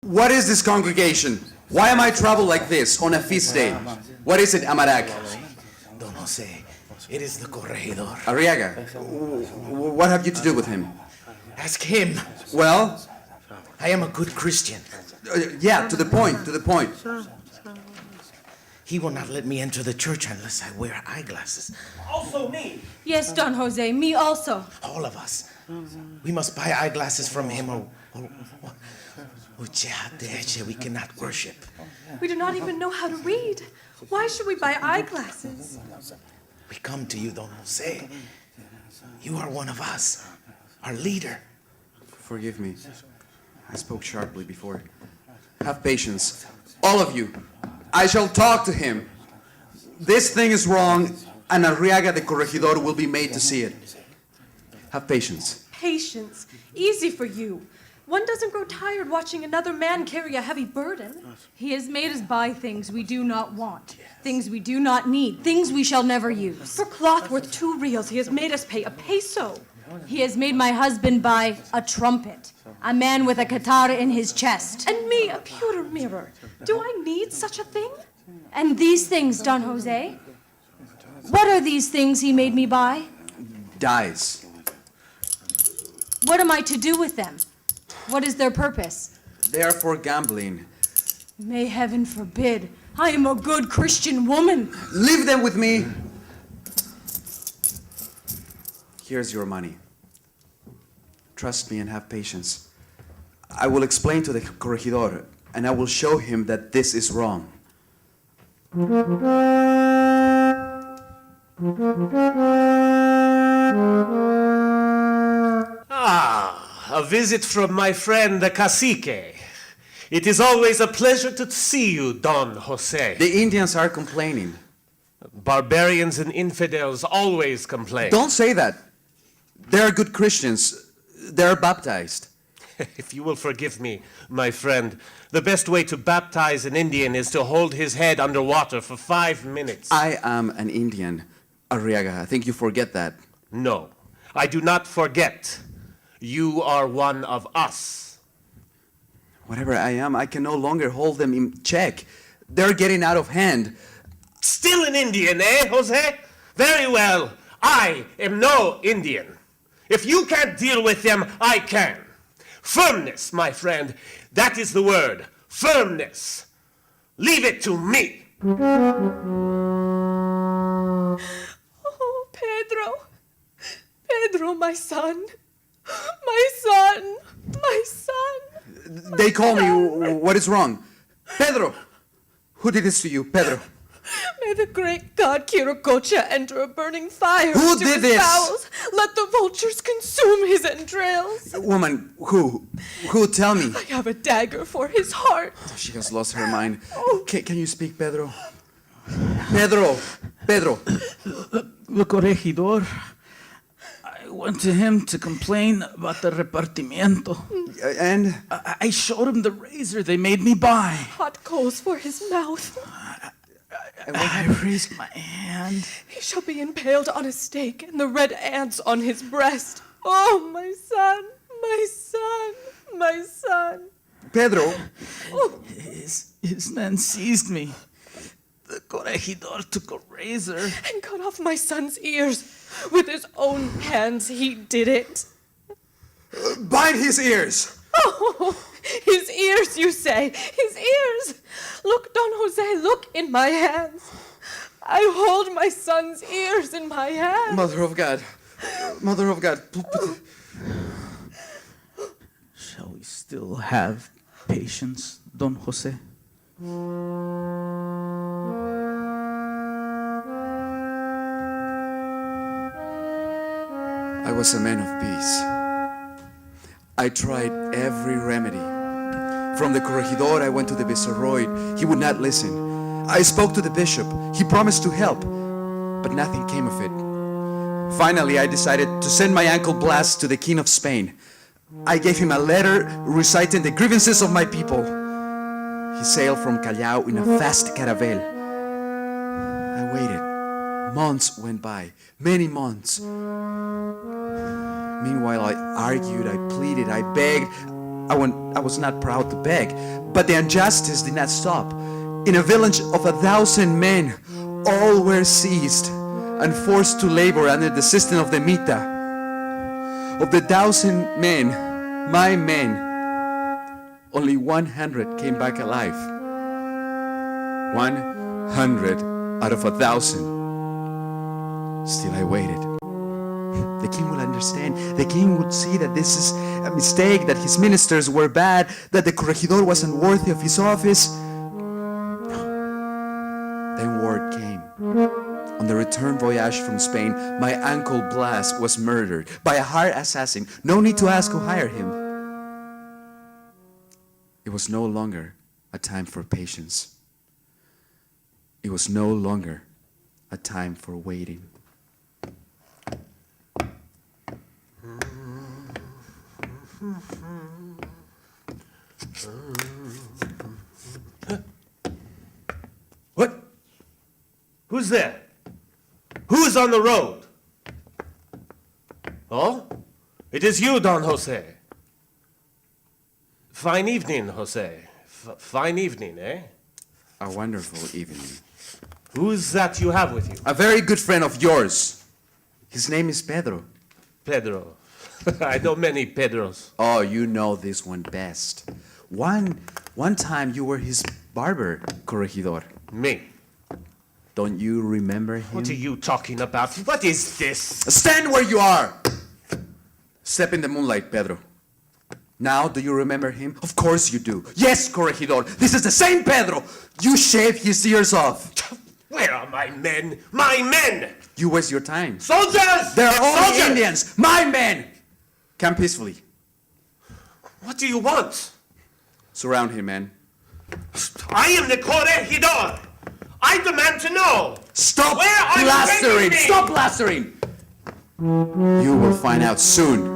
What is this congregation? Why am I troubled like this on a feast day? What is it, Amarak? Don Jose, it is the corregidor. Arriaga, what have you to do with him? Ask him. Well, I am a good Christian. yeah, to the point, to the point. He will not let me enter the church unless I wear eyeglasses. Also me. Yes, Don Jose, me also. All of us. We must buy eyeglasses from him or we cannot worship. We do not even know how to read. Why should we buy eyeglasses? We come to you, Don Jose. You are one of us, our leader. Forgive me. I spoke sharply before. Have patience. All of you. I shall talk to him. This thing is wrong, and Arriaga the corregidor will be made to see it. Have patience. Patience. Easy for you. One doesn't grow tired watching another man carry a heavy burden. He has made us buy things we do not want, things we do not need, things we shall never use. For cloth worth 2 reals, he has made us pay a peso. He has made my husband buy a trumpet, a man with a katara in his chest. And me, a pewter mirror. Do I need such a thing? And these things, Don Jose? What are these things he made me buy? Dies. What am I to do with them? What is their purpose? They are for gambling. May heaven forbid. I am a good Christian woman. Leave them with me. Here's your money. Trust me and have patience. I will explain to the corregidor, and I will show him that this is wrong. A visit from my friend the cacique. It is always a pleasure to see you, Don Jose. The Indians are complaining. Barbarians and infidels always complain. Don't say that. They are good Christians. They are baptized. If you will forgive me, my friend, the best way to baptize an Indian is to hold his head underwater for 5 minutes. I am an Indian, Arriaga. I think you forget that. No, I do not forget. You are one of us. Whatever I am, I can no longer hold them in check. They're getting out of hand. Still an Indian, eh, Jose? Very well. I am no Indian. If you can't deal with them, I can. Firmness, my friend. That is the word. Firmness. Leave it to me. Oh, Pedro. Pedro, my son. My son. My son. They call me. What is wrong? Pedro! Who did this to you, Pedro? May the great god Quirococha enter a burning fire Who into did his this? bowels. Let the vultures consume his entrails. Woman, who? Who? Tell me. I have a dagger for his heart. She has lost her mind. Can you speak, Pedro? Pedro! Pedro! The corregidor. I went to him to complain about the repartimiento. And? I showed him the razor they made me buy. Hot coals for his mouth. I raised my hand. He shall be impaled on a stake and the red ants on his breast. Oh, my son, my son, my son. Pedro! His men seized me. The corregidor took a razor And cut off my son's ears. With his own hands he did it. Bind his ears! Oh, his ears, you say. His ears. Look, Don Jose, look in my hands. I hold my son's ears in my hands. Mother of God. Mother of God. Shall we still have patience, Don Jose? I was a man of peace. I tried every remedy. From the corregidor, I went to the viceroy. He would not listen. I spoke to the bishop. He promised to help, but nothing came of it. Finally, I decided to send my uncle Blas to the king of Spain. I gave him a letter reciting the grievances of my people. He sailed from Callao in a fast caravel. I waited. Months went by, many months. Meanwhile, I argued, I pleaded, I begged. I was not proud to beg, but the injustice did not stop. In a village of 1,000 men, all were seized and forced to labor under the system of the Mita. Of the 1,000 men, my men, only 100 came back alive. 100 out of 1,000. Still I waited. The king will understand. The king would see that this is a mistake, that his ministers were bad, that the corregidor was unworthy of his office. Then word came. On the return voyage from Spain, my uncle Blas was murdered by a hired assassin. No need to ask who hired him. It was no longer a time for patience. It was no longer a time for waiting. What? Who's there? Who's on the road? Oh? It is you, Don Jose. Fine evening, Jose. Fine evening, eh? A wonderful evening. Who's that you have with you? A very good friend of yours. His name is Pedro. Pedro. I know many Pedros. Oh, you know this one best. One time you were his barber, Corregidor. Me. Don't you remember him? What are you talking about? What is this? Stand where you are! Step in the moonlight, Pedro. Now, do you remember him? Of course you do. Yes, Corregidor, this is the same Pedro. You shaved his ears off. Where are my men? My men! You waste your time. Soldiers! They are all Soldiers! Indians, my men! Come peacefully. What do you want? Surround him, man. I am the corregidor. I demand to know. Stop Where are you taking blastering! me? Stop blastering! You will find out soon.